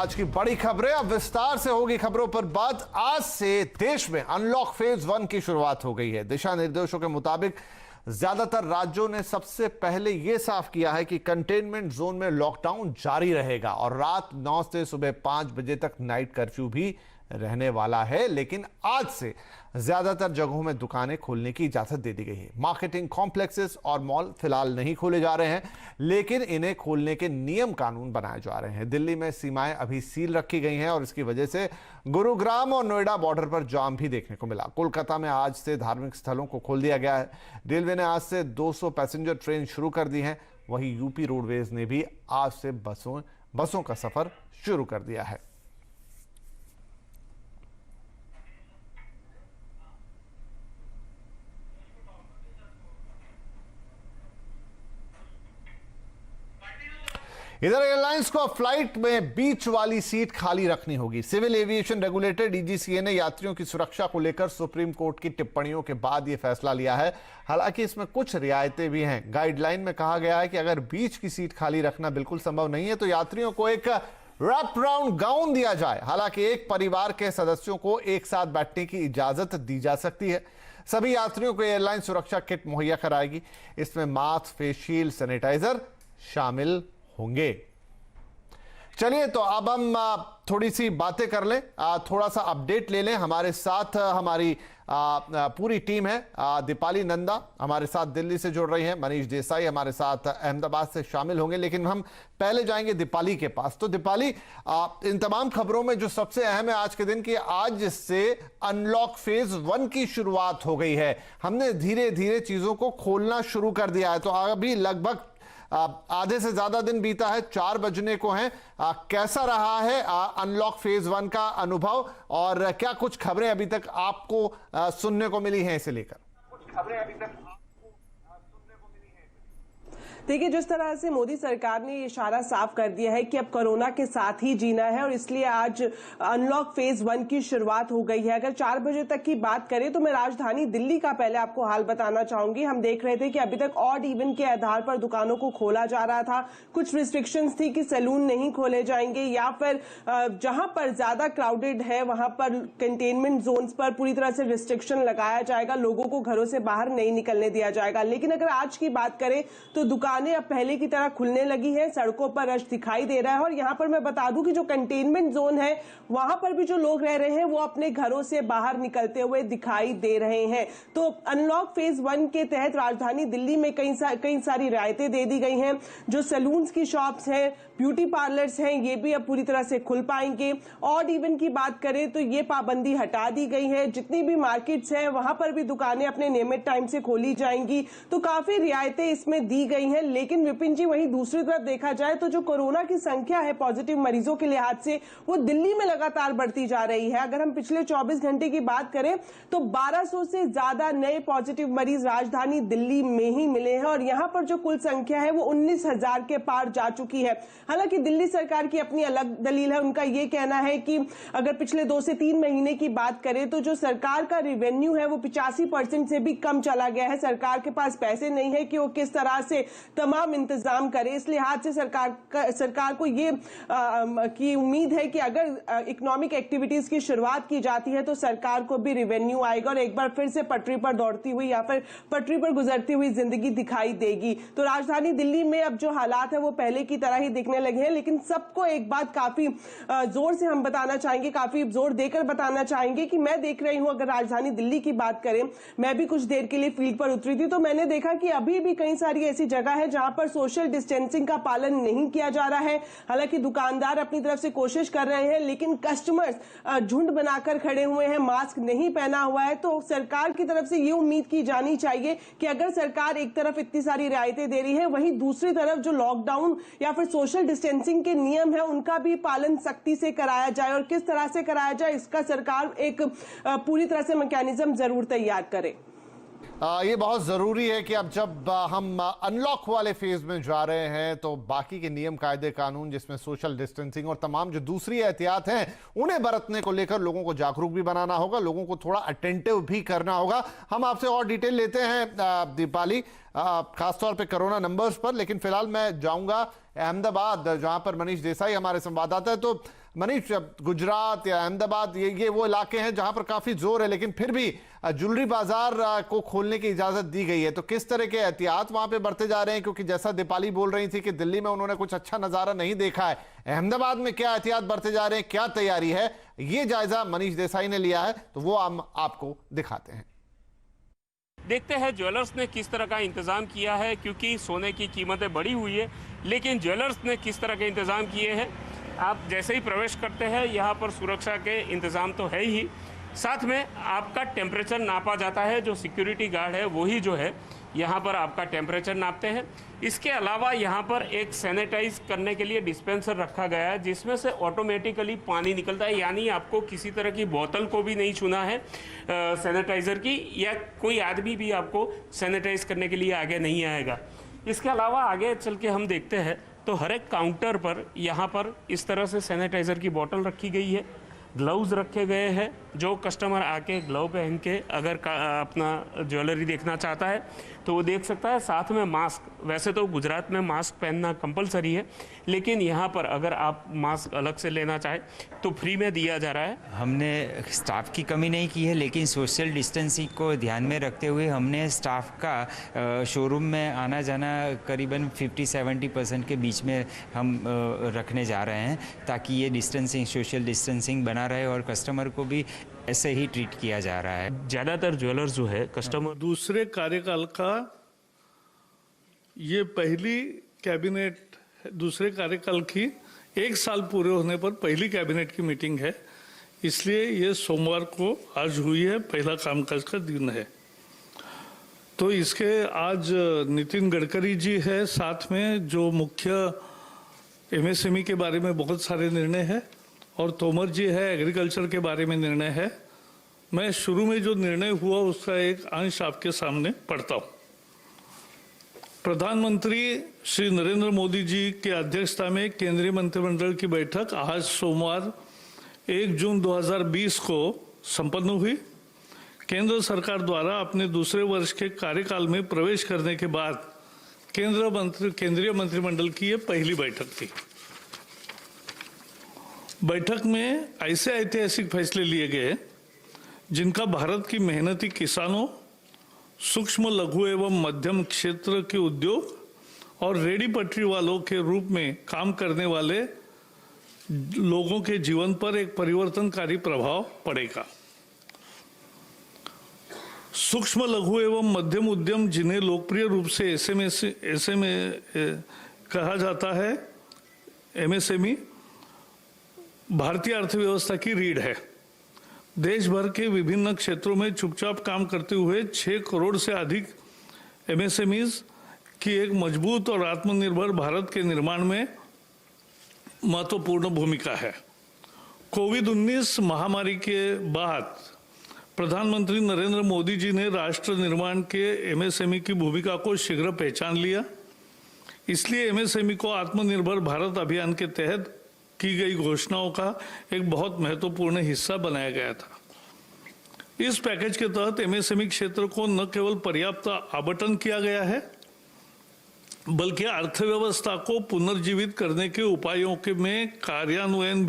आज की बड़ी खबरें, अब विस्तार से होगी खबरों पर बात। आज से देश में अनलॉक फेज 1 की शुरुआत हो गई है। दिशा निर्देशों के मुताबिक ज्यादातर राज्यों ने सबसे पहले यह साफ किया है कि कंटेनमेंट जोन में लॉकडाउन जारी रहेगा और रात 9 से सुबह 5 बजे तक नाइट कर्फ्यू भी रहने वाला है। लेकिन आज से ज्यादातर जगहों में दुकानें खोलने की इजाजत दे दी गई है। मार्केटिंग कॉम्प्लेक्सेस और मॉल फिलहाल नहीं खोले जा रहे हैं, लेकिन इन्हें खोलने के नियम कानून बनाए जा रहे हैं। दिल्ली में सीमाएं अभी सील रखी गई हैं और इसकी वजह से गुरुग्राम और नोएडा बॉर्डर पर जाम भी देखने को मिला। कोलकाता में आज से धार्मिक स्थलों को खोल दिया गया है। रेलवे ने आज से 200 पैसेंजर ट्रेन शुरू कर दी हैं। वहीं यूपी रोडवेज ने भी आज से बसों का सफर शुरू कर दिया है। इधर एयरलाइंस को फ्लाइट में बीच वाली सीट खाली रखनी होगी। सिविल एविएशन रेगुलेटर डीजीसीए ने यात्रियों की सुरक्षा को लेकर सुप्रीम कोर्ट की टिप्पणियों के बाद यह फैसला लिया है। हालांकि इसमें कुछ रियायतें भी हैं। गाइडलाइन में कहा गया है कि अगर बीच की सीट खाली रखना बिल्कुल संभव नहीं है तो यात्रियों को एक रैप राउंड गाउन दिया जाए। हालांकि एक परिवार के सदस्यों को एक साथ बैठने की इजाजत दी जा सकती है। सभी यात्रियों को एयरलाइन सुरक्षा किट मुहैया कराएगी। इसमें मास्क, फेस शील्ड, सैनिटाइजर शामिल होंगे। चलिए तो अब हम थोड़ी सी बातें कर लें, थोड़ा सा अपडेट ले लें। हमारे साथ हमारी पूरी टीम है। दीपाली नंदा हमारे साथ दिल्ली से जुड़ रही हैं, मनीष देसाई हमारे साथ अहमदाबाद से शामिल होंगे। लेकिन हम पहले जाएंगे दीपाली के पास। तो दीपाली, इन तमाम खबरों में जो सबसे अहम है आज के दिन की, आज से अनलॉक फेज 1 की शुरुआत हो गई है। हमने धीरे धीरे चीजों को खोलना शुरू कर दिया है। तो अभी लगभग आधे से ज्यादा दिन बीता है, 4 बजने को हैं। कैसा रहा है अनलॉक फेज 1 का अनुभव और क्या कुछ खबरें अभी तक आपको सुनने को मिली हैं इसे लेकर? देखिए, जिस तरह से मोदी सरकार ने ये इशारा साफ कर दिया है कि अब कोरोना के साथ ही जीना है और इसलिए आज अनलॉक फेज 1 की शुरुआत हो गई है। अगर 4 बजे तक की बात करें तो मैं राजधानी दिल्ली का पहले आपको हाल बताना चाहूंगी। हम देख रहे थे कि अभी तक ऑड इवन के आधार पर दुकानों को खोला जा रहा था। कुछ रिस्ट्रिक्शंस थी कि सैलून नहीं खोले जाएंगे या फिर जहां पर ज्यादा क्राउडेड है वहां पर कंटेनमेंट जोन्स पर पूरी तरह से रिस्ट्रिक्शन लगाया जाएगा, लोगों को घरों से बाहर नहीं निकलने दिया जाएगा। लेकिन अगर आज की बात करें तो दुकानें अब पहले की तरह खुलने लगी है, सड़कों पर रश दिखाई दे रहा है। और यहां पर मैं बता दूं कि जो कंटेनमेंट जोन है वहां पर भी जो लोग रह रहे हैं वो अपने घरों से बाहर निकलते हुए दिखाई दे रहे हैं। तो अनलॉक फेज 1 के तहत राजधानी दिल्ली में कई सारी रियायतें दे दी गई हैं। जो सैलून्स की शॉप्स हैं, ब्यूटी पार्लर्स हैं, ये भी अब पूरी तरह से खुल पाएंगे। ऑड इवन की बात करें तो ये पाबंदी हटा दी गई है। जितनी भी मार्केट्स हैं वहां पर भी दुकानें अपने नियमित टाइम से खोली जाएंगी। तो काफी रियायतें इसमें दी गई हैं। लेकिन विपिन जी, वहीं दूसरी तरफ देखा जाए तो जो कोरोना की संख्या है पॉजिटिव मरीजों के लिहाज से, वो दिल्ली में लगातार बढ़ती जा रही है। अगर हम पिछले 24 घंटे की बात करें तो 1200 से ज्यादा नए पॉजिटिव मरीज राजधानी दिल्ली में ही मिले हैं और यहां पर जो कुल संख्या है वो 19,000 के पार जा चुकी है। हालांकि दिल्ली सरकार की अपनी अलग दलील है। उनका यह कहना है कि अगर पिछले 2 से 3 महीने की बात करें तो जो सरकार का रेवेन्यू है वो 85% से भी कम चला गया है। सरकार के पास पैसे नहीं है कि वो किस तरह से तमाम इंतजाम करे। इस लिहाज से सरकार को ये की उम्मीद है कि अगर इकोनॉमिक एक्टिविटीज की शुरुआत की जाती है तो सरकार को भी रेवेन्यू आएगा और एक बार फिर से पटरी पर दौड़ती हुई या फिर पटरी पर गुजरती हुई जिंदगी दिखाई देगी। तो राजधानी दिल्ली में अब जो हालात है वो पहले की तरह ही दिखने लगे हैं। लेकिन सबको एक बात काफी जोर से हम बताना चाहेंगे, काफी जोर देकर बताना चाहेंगे कि मैं देख रही हूं, अगर राजधानी दिल्ली की बात करें, मैं भी कुछ देर के लिए फील्ड पर उतरी थी तो मैंने देखा कि अभी भी कई सारी ऐसी जगह है जहां पर सोशल डिस्टेंसिंग का पालन नहीं किया जा रहा है। हालांकि दुकानदार अपनी तरफ से कोशिश कर रहे हैं लेकिन कस्टमर्स झुंड बनाकर खड़े हुए हैं, मास्क नहीं पहना हुआ है। तो सरकार की तरफ से ये उम्मीद की जानी चाहिए कि अगर सरकार एक तरफ इतनी सारी रियायतें दे रही है, वहीं दूसरी तरफ जो लॉकडाउन या फिर सोशल डिस्टेंसिंग के नियम है उनका भी पालन सख्ती से कराया जाए। और किस तरह से कराया जाए इसका सरकार एक पूरी तरह से मैकेनिज्म जरूर तैयार करे। ये बहुत ज़रूरी है कि अब जब हम अनलॉक वाले फेज में जा रहे हैं तो बाकी के नियम, कायदे, कानून, जिसमें सोशल डिस्टेंसिंग और तमाम जो दूसरी एहतियात हैं उन्हें बरतने को लेकर लोगों को जागरूक भी बनाना होगा, लोगों को थोड़ा अटेंटिव भी करना होगा। हम आपसे और डिटेल लेते हैं दीपाली, खासतौर पे कोरोना नंबर्स पर, लेकिन फिलहाल मैं जाऊंगा अहमदाबाद जहां पर मनीष देसाई हमारे संवाददाता है। तो मनीष, गुजरात या अहमदाबाद ये वो इलाके हैं जहां पर काफी जोर है, लेकिन फिर भी ज्वेलरी बाजार को खोलने की इजाजत दी गई है, तो किस तरह के एहतियात वहां पे बरते जा रहे हैं? क्योंकि जैसा दीपाली बोल रही थी कि दिल्ली में उन्होंने कुछ अच्छा नजारा नहीं देखा है, अहमदाबाद में क्या एहतियात बरते जा रहे हैं, क्या तैयारी है, ये जायजा मनीष देसाई ने लिया है, तो वो हम आपको दिखाते हैं। देखते हैं ज्वेलर्स ने किस तरह का इंतज़ाम किया है, क्योंकि सोने की कीमतें बढ़ी हुई है, लेकिन ज्वेलर्स ने किस तरह के इंतज़ाम किए हैं। आप जैसे ही प्रवेश करते हैं यहाँ पर सुरक्षा के इंतज़ाम तो है ही, साथ में आपका टेम्परेचर नापा जाता है। जो सिक्योरिटी गार्ड है वही जो है यहाँ पर आपका टेम्परेचर नापते हैं। इसके अलावा यहाँ पर एक सैनिटाइज करने के लिए डिस्पेंसर रखा गया है, जिसमें से ऑटोमेटिकली पानी निकलता है, यानी आपको किसी तरह की बोतल को भी नहीं छूना है सैनिटाइज़र की, या कोई आदमी भी आपको सैनिटाइज करने के लिए आगे नहीं आएगा। इसके अलावा आगे चल के हम देखते हैं तो हर एक काउंटर पर यहाँ पर इस तरह से सैनिटाइज़र की बोतल रखी गई है, ग्लव्स रखे गए हैं। जो कस्टमर आके ग्लव पहन के अगर अपना ज्वेलरी देखना चाहता है तो वो देख सकता है। साथ में मास्क, वैसे तो गुजरात में मास्क पहनना कंपलसरी है, लेकिन यहाँ पर अगर आप मास्क अलग से लेना चाहें तो फ्री में दिया जा रहा है। हमने स्टाफ की कमी नहीं की है, लेकिन सोशल डिस्टेंसिंग को ध्यान में रखते हुए हमने स्टाफ का शोरूम में आना जाना करीबन 50-70% के बीच में हम रखने जा रहे हैं, ताकि ये डिस्टेंसिंग, सोशल डिस्टेंसिंग बना रहे और कस्टमर को भी ऐसे ही ट्रीट किया जा रहा है। ज़्यादातर ज्वेलर्स जो है कस्टमर दूसरे कार्यकाल का ये पहली कैबिनेट, दूसरे कार्यकाल की 1 साल पूरे होने पर पहली कैबिनेट की मीटिंग है, इसलिए ये सोमवार को आज हुई है, पहला कामकाज का दिन है। तो इसके आज नितिन गडकरी जी है साथ में, जो मुख्य एमएसएमई के बारे में बहुत सारे निर्णय है, और तोमर जी है, एग्रीकल्चर के बारे में निर्णय है। मैं शुरू में जो निर्णय हुआ उसका एक अंश आपके सामने पढ़ता हूँ। प्रधानमंत्री श्री नरेंद्र मोदी जी के अध्यक्षता में केंद्रीय मंत्रिमंडल की बैठक आज सोमवार 1 जून 2020 को संपन्न हुई। केंद्र सरकार द्वारा अपने दूसरे वर्ष के कार्यकाल में प्रवेश करने के बाद केंद्रीय मंत्रिमंडल की ये पहली बैठक थी। बैठक में ऐसे ऐतिहासिक फैसले लिए गए जिनका भारत की मेहनती किसानों, सूक्ष्म लघु एवं मध्यम क्षेत्र के उद्योग और रेडी पटरी वालों के रूप में काम करने वाले लोगों के जीवन पर एक परिवर्तनकारी प्रभाव पड़ेगा। सूक्ष्म लघु एवं मध्यम उद्यम, जिन्हें लोकप्रिय रूप से एसएमए कहा जाता है, एमएसएमई, भारतीय अर्थव्यवस्था की रीढ़ है। देश भर के विभिन्न क्षेत्रों में चुपचाप काम करते हुए 6 करोड़ से अधिक एमएसएमईज की एक मजबूत और आत्मनिर्भर भारत के निर्माण में महत्वपूर्ण भूमिका है। कोविड-19 महामारी के बाद प्रधानमंत्री नरेंद्र मोदी जी ने राष्ट्र निर्माण के एमएसएमई की भूमिका को शीघ्र पहचान लिया। इसलिए एमएसएमई को आत्मनिर्भर भारत अभियान के तहत की गई घोषणाओं का एक बहुत महत्वपूर्ण हिस्सा बनाया गया था। इस पैकेज के तहत एमएसएमई क्षेत्र को न केवल पर्याप्त आवंटन किया गया है, बल्कि अर्थव्यवस्था को पुनर्जीवित करने के उपायों के में कार्यान्वयन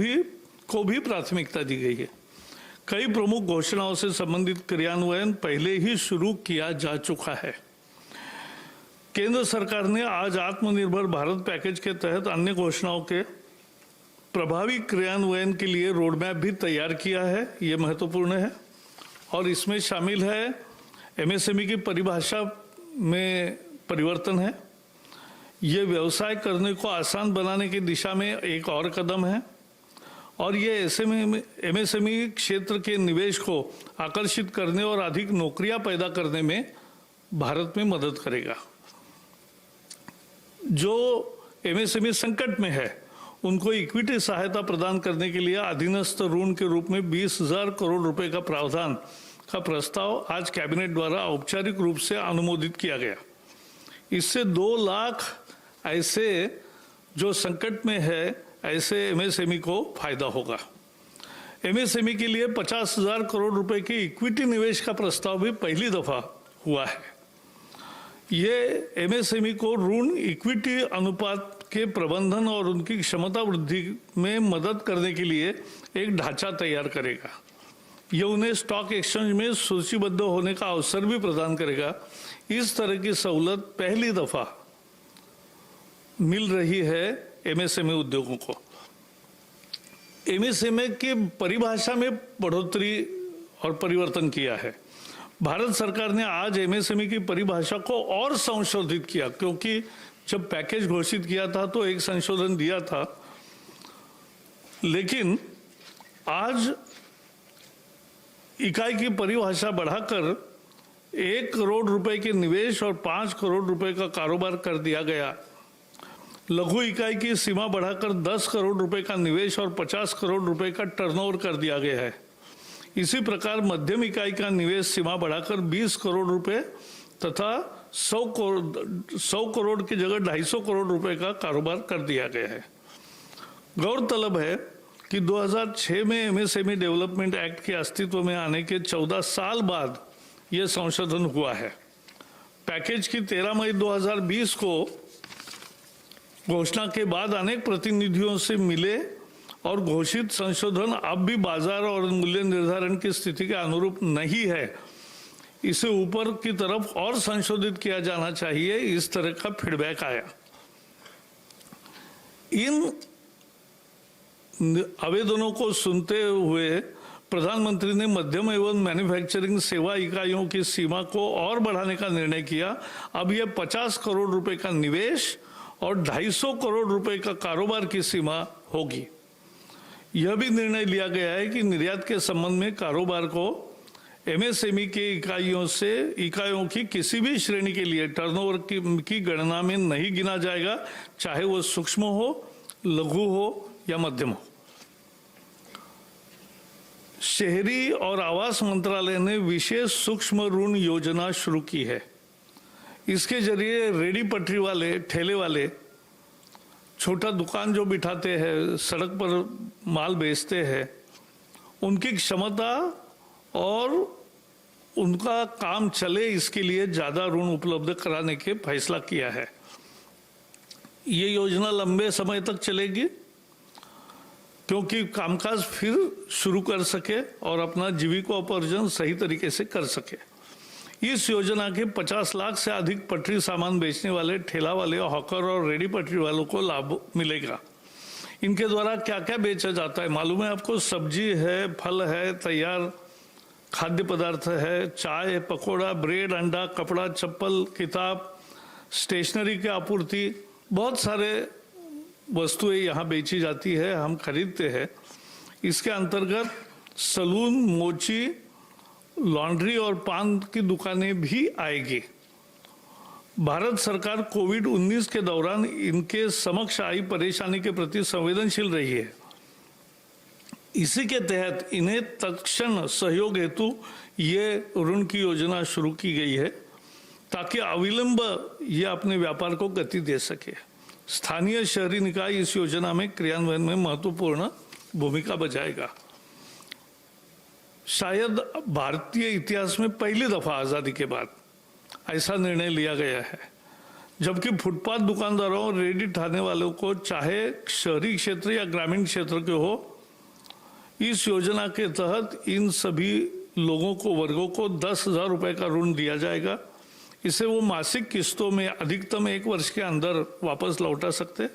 को भी प्राथमिकता दी गई है। कई प्रमुख घोषणाओं से संबंधित क्रियान्वयन पहले ही शुरू किया जा चुका है। केंद्र सरकार ने आज आत्मनिर्भर भारत पैकेज के तहत अन्य घोषणाओं के प्रभावी क्रियान्वयन के लिए रोड मैप भी तैयार किया है। ये महत्वपूर्ण है और इसमें शामिल है एमएसएमई की परिभाषा में परिवर्तन है। ये व्यवसाय करने को आसान बनाने की दिशा में एक और कदम है और ये एमएसएमई क्षेत्र के निवेश को आकर्षित करने और अधिक नौकरियां पैदा करने में भारत में मदद करेगा। जो एमएसएमई संकट में है उनको इक्विटी सहायता प्रदान करने के लिए अधीनस्थ ऋण के रूप में 20,000 करोड़ रुपए का प्रावधान का प्रस्ताव आज कैबिनेट द्वारा औपचारिक रूप से अनुमोदित किया गया। इससे 2 लाख ऐसे जो संकट में है ऐसे एमएसएमई को फायदा होगा। एमएसएमई के लिए 50,000 करोड़ रुपए के इक्विटी निवेश का प्रस्ताव भी पहली दफा हुआ है। ये एमएसएमई को ऋण इक्विटी अनुपात के प्रबंधन और उनकी क्षमता वृद्धि में मदद करने के लिए एक ढांचा तैयार करेगा। यह उन्हें स्टॉक एक्सचेंज में सूचीबद्ध होने का अवसर भी प्रदान करेगा। इस तरह की सहूलत पहली दफा मिल रही है एमएसएमई उद्योगों को। एमएसएमई की परिभाषा में बढ़ोतरी और परिवर्तन किया है। भारत सरकार ने आज एमएसएमई की परिभाषा को और संशोधित किया, क्योंकि जब पैकेज घोषित किया था तो एक संशोधन दिया था, लेकिन आज इकाई की परिभाषा बढ़ाकर 1 करोड़ रुपए के निवेश और 5 करोड़ रुपए का कारोबार कर दिया गया। लघु इकाई की सीमा बढ़ाकर 10 करोड़ रुपए का निवेश और 50 करोड़ रुपए का टर्नओवर कर दिया गया है। इसी प्रकार मध्यम इकाई का निवेश सीमा बढ़ाकर 20 करोड़ रुपए तथा 100 करोड़ की जगह 250 करोड़ रुपए का कारोबार कर दिया गया है। गौरतलब है कि 2006 में एमएसएमई डेवलपमेंट एक्ट के अस्तित्व में आने के 14 साल बाद यह संशोधन हुआ है। पैकेज की 13 मई 2020 को घोषणा के बाद अनेक प्रतिनिधियों से मिले और घोषित संशोधन अब भी बाजार और मूल्य निर्धारण की स्थिति के अनुरूप नहीं है, इसे ऊपर की तरफ और संशोधित किया जाना चाहिए, इस तरह का फीडबैक आया। इन आवेदनों को सुनते हुए प्रधानमंत्री ने मध्यम एवं मैन्युफैक्चरिंग सेवा इकाइयों की सीमा को और बढ़ाने का निर्णय किया। अब यह 50 करोड़ रुपए का निवेश और 250 करोड़ रुपए का कारोबार की सीमा होगी। यह भी निर्णय लिया गया है कि निर्यात के संबंध में कारोबार को एमएसएमई के इकाइयों की किसी भी श्रेणी के लिए टर्नओवर की गणना में नहीं गिना जाएगा, चाहे वो सूक्ष्म हो, लघु हो या मध्यम हो। शहरी और आवास मंत्रालय ने विशेष सूक्ष्म ऋण योजना शुरू की है। इसके जरिए रेडी पटरी वाले, ठेले वाले, छोटा दुकान जो बिठाते हैं, सड़क पर माल बेचते हैं, उनकी क्षमता और उनका काम चले, इसके लिए ज़्यादा ऋण उपलब्ध कराने के फैसला किया है। ये योजना लंबे समय तक चलेगी, क्योंकि कामकाज फिर शुरू कर सके और अपना जीविकोपार्जन सही तरीके से कर सके। इस योजना के 50 लाख से अधिक पटरी सामान बेचने वाले ठेला वाले, हॉकर और रेडी पटरी वालों को लाभ मिलेगा। इनके द्वारा क्या क्या बेचा जाता है मालूम है आपको? सब्जी है, फल है, तैयार खाद्य पदार्थ है, चाय, पकोड़ा, ब्रेड, अंडा, कपड़ा, चप्पल, किताब, स्टेशनरी की आपूर्ति, बहुत सारे वस्तुएं यहाँ बेची जाती है, हम खरीदते हैं। इसके अंतर्गत सलून, मोची, लॉन्ड्री और पान की दुकानें भी आएगी। भारत सरकार कोविड-19 के दौरान इनके समक्ष आई परेशानी के प्रति संवेदनशील रही है। इसी के तहत इन्हें तत्क्षण सहयोग हेतु ये ऋण की योजना शुरू की गई है, ताकि अविलंब ये अपने व्यापार को गति दे सके। स्थानीय शहरी निकाय इस योजना में क्रियान्वयन में महत्वपूर्ण भूमिका बजाएगा। शायद भारतीय इतिहास में पहली दफा आजादी के बाद ऐसा निर्णय लिया गया है, जबकि फुटपाथ दुकानदारों और रेडी ठाने वालों को, चाहे शहरी क्षेत्र या ग्रामीण क्षेत्र के हो, इस योजना के तहत इन सभी लोगों को, वर्गों को 10,000 रुपए का ऋण दिया जाएगा। इसे वो मासिक किस्तों में अधिकतम 1 वर्ष के अंदर वापस लौटा सकते।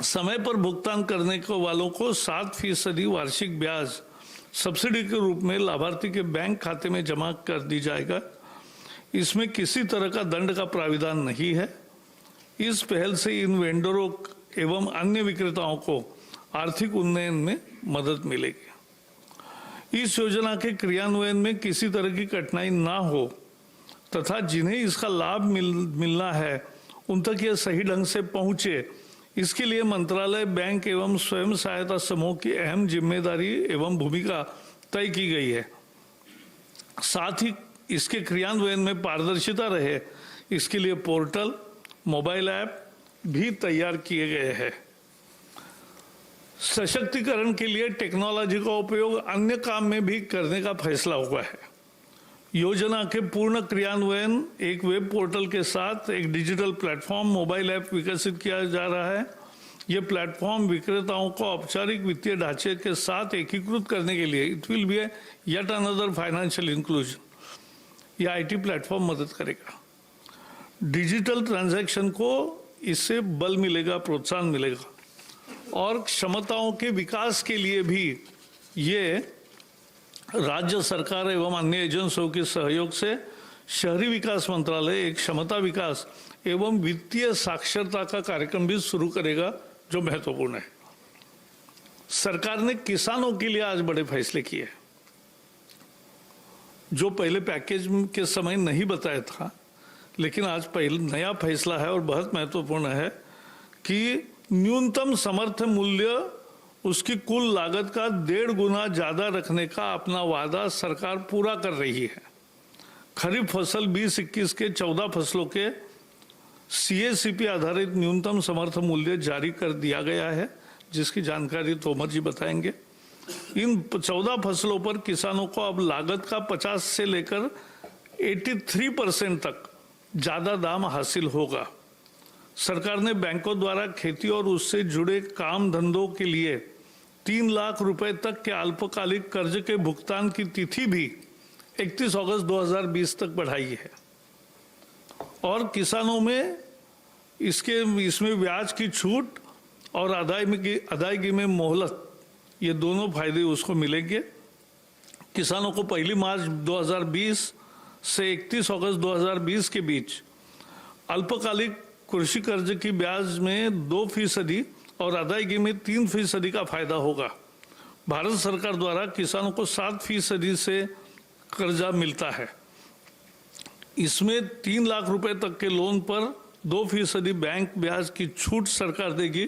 समय पर भुगतान करने को वालों को 7% वार्षिक ब्याज सब्सिडी के रूप में लाभार्थी के बैंक खाते में जमा कर दी जाएगा। इसमें किसी तरह का दंड का प्राविधान नहीं है। इस पहल से इन वेंडरों एवं अन्य विक्रेताओं को आर्थिक उन्नयन में मदद मिलेगी। इस योजना के क्रियान्वयन में किसी तरह की कठिनाई ना हो तथा जिन्हें इसका लाभ मिलना है उन तक यह सही ढंग से पहुंचे, इसके लिए मंत्रालय, बैंक एवं स्वयं सहायता समूह की अहम जिम्मेदारी एवं भूमिका तय की गई है। साथ ही इसके क्रियान्वयन में पारदर्शिता रहे, इसके लिए पोर्टल, मोबाइल ऐप भी तैयार किए गए हैं। सशक्तिकरण के लिए टेक्नोलॉजी का उपयोग अन्य काम में भी करने का फैसला हुआ है। योजना के पूर्ण क्रियान्वयन एक वेब पोर्टल के साथ एक डिजिटल प्लेटफॉर्म मोबाइल ऐप विकसित किया जा रहा है। यह प्लेटफॉर्म विक्रेताओं को औपचारिक वित्तीय ढांचे के साथ एकीकृत करने के लिए it will be yet another financial inclusion. यह आईटी प्लेटफॉर्म मदद करेगा। डिजिटल ट्रांजैक्शन को इससे बल मिलेगा, प्रोत्साहन मिलेगा और क्षमताओं के विकास के लिए भी ये राज्य सरकार एवं अन्य एजेंसियों के सहयोग से शहरी विकास मंत्रालय एक क्षमता विकास एवं वित्तीय साक्षरता का कार्यक्रम भी शुरू करेगा, जो महत्वपूर्ण है। सरकार ने किसानों के लिए आज बड़े फैसले किए, जो पहले पैकेज के समय नहीं बताया था, लेकिन आज पहले नया फैसला है और बहुत महत्वपूर्ण है कि न्यूनतम समर्थन मूल्य उसकी कुल लागत का 1.5 गुना ज्यादा रखने का अपना वादा सरकार पूरा कर रही है। खरीफ फसल 20-21 के 14 फसलों के CACP आधारित न्यूनतम समर्थन मूल्य जारी कर दिया गया है, जिसकी जानकारी तोमर जी बताएंगे। इन 14 फसलों पर किसानों को अब लागत का 50 से लेकर 83% तक ज्यादा दाम हासिल होगा। सरकार ने बैंकों द्वारा खेती और उससे जुड़े काम धंधों के लिए 3 लाख रुपए तक के अल्पकालिक कर्ज के भुगतान की तिथि भी 31 अगस्त 2020 तक बढ़ाई है और किसानों में इसमें ब्याज की छूट और अदायगी में मोहलत, ये दोनों फायदे उसको मिलेंगे। किसानों को 1 मार्च 2020 से 31 अगस्त 2020 के बीच अल्पकालिक कृषि कर्ज की ब्याज में 2% और अदायगी में 3% का फायदा होगा। भारत सरकार द्वारा किसानों को 7% से कर्जा मिलता है। इसमें 3 लाख रुपए तक के लोन पर 2% बैंक ब्याज की छूट सरकार देगी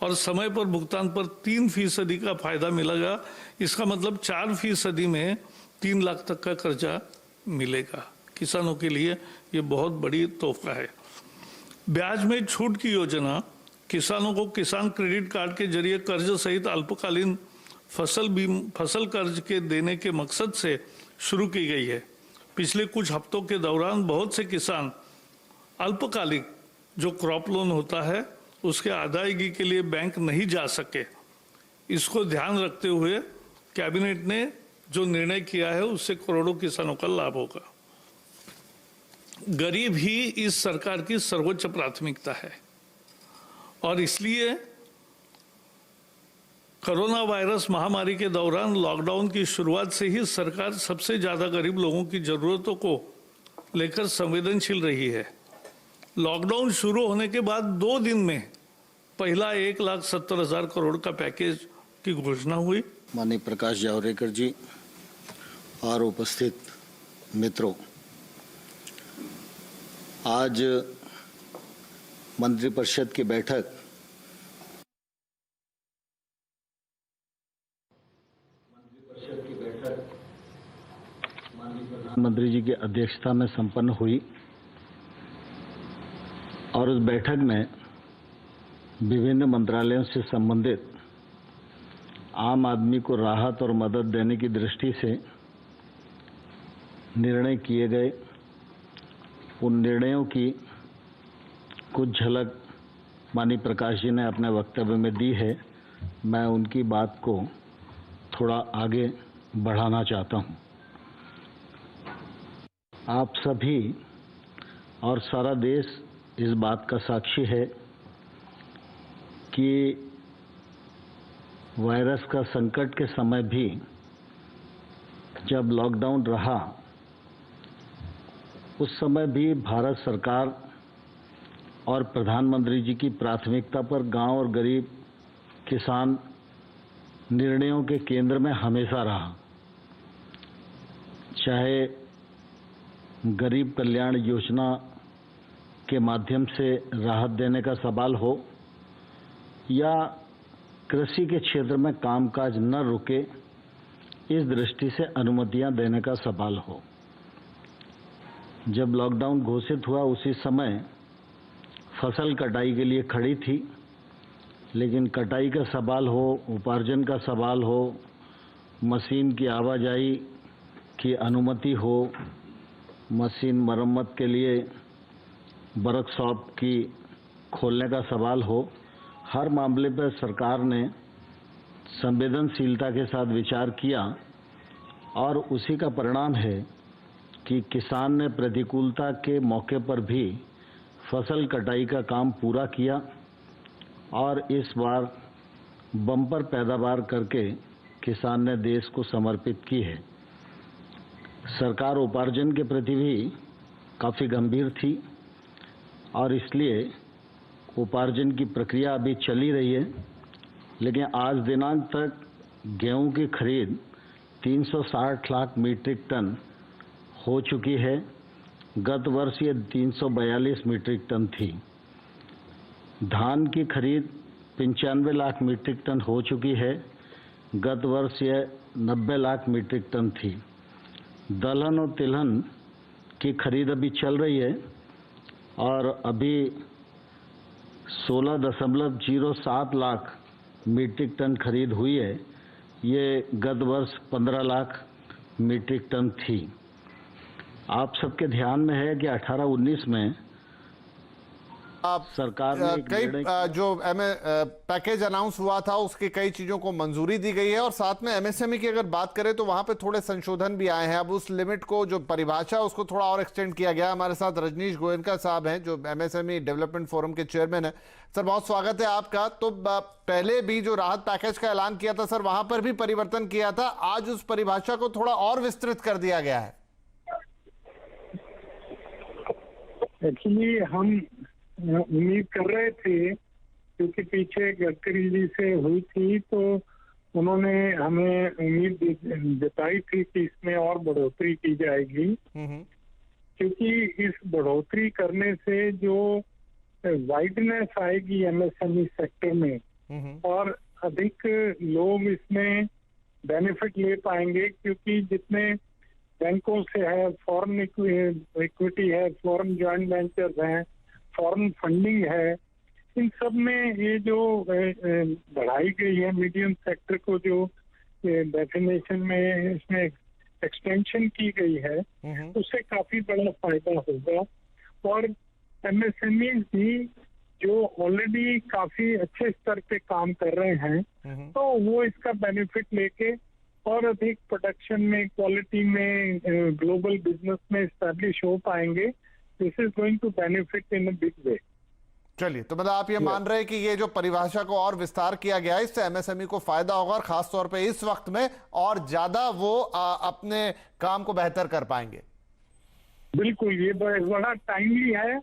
और समय पर भुगतान पर 3% का फायदा मिलेगा। इसका मतलब 4% में 3 लाख तक का कर्जा मिलेगा। किसानों के लिए ये बहुत बड़ी तोहफा है। ब्याज में छूट की योजना किसानों को किसान क्रेडिट कार्ड के जरिए कर्ज सहित अल्पकालीन फसल कर्ज के देने के मकसद से शुरू की गई है। पिछले कुछ हफ्तों के दौरान बहुत से किसान अल्पकालिक जो क्रॉप लोन होता है उसके अदायगी के लिए बैंक नहीं जा सके। इसको ध्यान रखते हुए कैबिनेट ने जो निर्णय किया है उससे करोड़ों किसानों का लाभ होगा। गरीब ही इस सरकार की सर्वोच्च प्राथमिकता है और इसलिए कोरोना वायरस महामारी के दौरान लॉकडाउन की शुरुआत से ही सरकार सबसे ज्यादा गरीब लोगों की जरूरतों को लेकर संवेदनशील रही है। लॉकडाउन शुरू होने के बाद 2 दिन में पहला 1,70,000 करोड़ का पैकेज की घोषणा हुई। माननीय प्रकाश जावड़ेकर जी और उपस्थित मित्रों, आज मंत्रिपरिषद की बैठक माननीय प्रधानमंत्री जी की अध्यक्षता में संपन्न हुई और उस बैठक में विभिन्न मंत्रालयों से संबंधित आम आदमी को राहत और मदद देने की दृष्टि से निर्णय किए गए। उन निर्णयों की कुछ झलक माननीय प्रकाश जी ने अपने वक्तव्य में दी है। मैं उनकी बात को थोड़ा आगे बढ़ाना चाहता हूं। आप सभी और सारा देश इस बात का साक्षी है कि वायरस का संकट के समय भी जब लॉकडाउन रहा उस समय भी भारत सरकार और प्रधानमंत्री जी की प्राथमिकता पर गांव और गरीब किसान निर्णयों के केंद्र में हमेशा रहा। चाहे गरीब कल्याण योजना के माध्यम से राहत देने का सवाल हो या कृषि के क्षेत्र में कामकाज न रुके इस दृष्टि से अनुमतियां देने का सवाल हो। जब लॉकडाउन घोषित हुआ उसी समय फसल कटाई के लिए खड़ी थी, लेकिन कटाई का सवाल हो, उपार्जन का सवाल हो, मशीन की आवाजाही की अनुमति हो, मशीन मरम्मत के लिए वर्कशॉप की खोलने का सवाल हो, हर मामले पर सरकार ने संवेदनशीलता के साथ विचार किया और उसी का परिणाम है कि किसान ने प्रतिकूलता के मौके पर भी फसल कटाई का काम पूरा किया और इस बार बम्पर पैदावार करके किसान ने देश को समर्पित की है। सरकार उपार्जन के प्रति भी काफ़ी गंभीर थी और इसलिए उपार्जन की प्रक्रिया अभी चली रही है, लेकिन आज दिनांक तक गेहूं की खरीद 360 लाख मीट्रिक टन हो चुकी है। गत वर्ष ये 342 मीट्रिक टन थी। धान की खरीद 95 लाख मीट्रिक टन हो चुकी है। गत वर्ष ये 90 लाख मीट्रिक टन थी। दलहन और तिलहन की खरीद अभी चल रही है और अभी 16.07 लाख मीट्रिक टन खरीद हुई है। ये गत वर्ष 15 लाख मीट्रिक टन थी। आप सबके ध्यान में है कि 18-19 में सरकार ने कई जो पैकेज अनाउंस हुआ था उसकी कई चीजों को मंजूरी दी गई है और साथ में एमएसएमई की अगर बात करें तो वहां पे थोड़े संशोधन भी आए हैं। अब उस लिमिट को जो परिभाषा उसको थोड़ा और एक्सटेंड किया गया। हमारे साथ रजनीश गोयनका साहब हैं जो एमएसएमई डेवलपमेंट फोरम के चेयरमैन है। सर बहुत स्वागत है आपका। तो पहले भी जो राहत पैकेज का ऐलान किया था सर, वहां पर भी परिवर्तन किया था, आज उस परिभाषा को थोड़ा और विस्तृत कर दिया गया है। एक्चुअली हम उम्मीद कर रहे थे, क्योंकि पीछे गडकरी जी से हुई थी तो उन्होंने हमें उम्मीद जताई थी कि इसमें और बढ़ोतरी की जाएगी, क्योंकि इस बढ़ोतरी करने से जो वाइडनेस आएगी एमएसएमई सेक्टर में और अधिक लोग इसमें बेनिफिट ले पाएंगे, क्योंकि जितने बैंकों से है, फॉरेन इक्विटी है, फॉरेन जॉइंट वेंचर्स हैं, फॉरेन फंडिंग है, इन सब में ये जो बढ़ाई गई है मीडियम सेक्टर को, जो डेफिनेशन में इसमें एक्सटेंशन की गई है, उससे काफी बड़ा फायदा होगा। और एमएसएमई भी जो ऑलरेडी काफी अच्छे स्तर पे काम कर रहे हैं, तो वो इसका बेनिफिट लेके और अधिक प्रोडक्शन में, क्वालिटी में, ग्लोबल बिजनेस में एस्टैब्लिश हो पाएंगे। This is going to benefit in a big way. चलिए, तो मतलब आप ये मान रहे हैं कि ये जो परिभाषा को और विस्तार किया गया है, इससे एमएसएमई को फायदा होगा और खासतौर पे इस वक्त में और ज्यादा वो अपने काम को बेहतर कर पाएंगे। बिल्कुल, ये बड़ा टाइमली है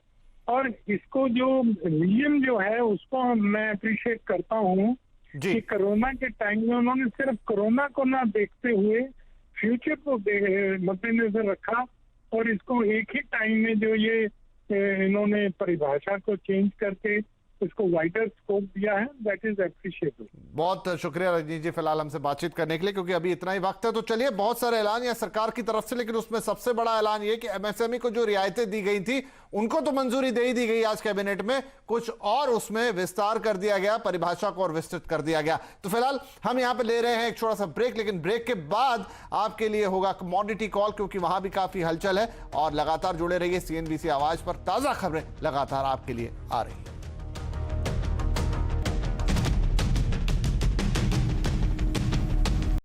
और इसको जो नियम जो है उसको मैं अप्रिशिएट करता हूँ कि कोरोना के टाइम में उन्होंने सिर्फ कोरोना को ना देखते हुए फ्यूचर को मद्देनजर रखा और इसको एक ही टाइम में जो ये इन्होंने परिभाषा को चेंज करके इसको वाइडर स्कोप दिया है, दैट इज एप्रिशिएबल। बहुत शुक्रिया रजनीश जी फिलहाल हमसे बातचीत करने के लिए, क्योंकि अभी इतना ही वक्त है। तो चलिए, बहुत सारे ऐलान या सरकार की तरफ से, लेकिन उसमें सबसे बड़ा ऐलान ये कि एमएसएमई को जो रियायतें दी गई थी उनको तो मंजूरी दे ही दी गई आज कैबिनेट में, कुछ और उसमें विस्तार कर दिया गया, परिभाषा को और विस्तृत कर दिया गया। तो फिलहाल हम यहाँ पे ले रहे हैं एक छोटा सा ब्रेक, लेकिन ब्रेक के बाद आपके लिए होगा कमोडिटी कॉल, क्योंकि वहां भी काफी हलचल है। और लगातार जुड़े रहिए CNBC आवाज पर, ताजा खबरें लगातार आपके लिए आ रही है।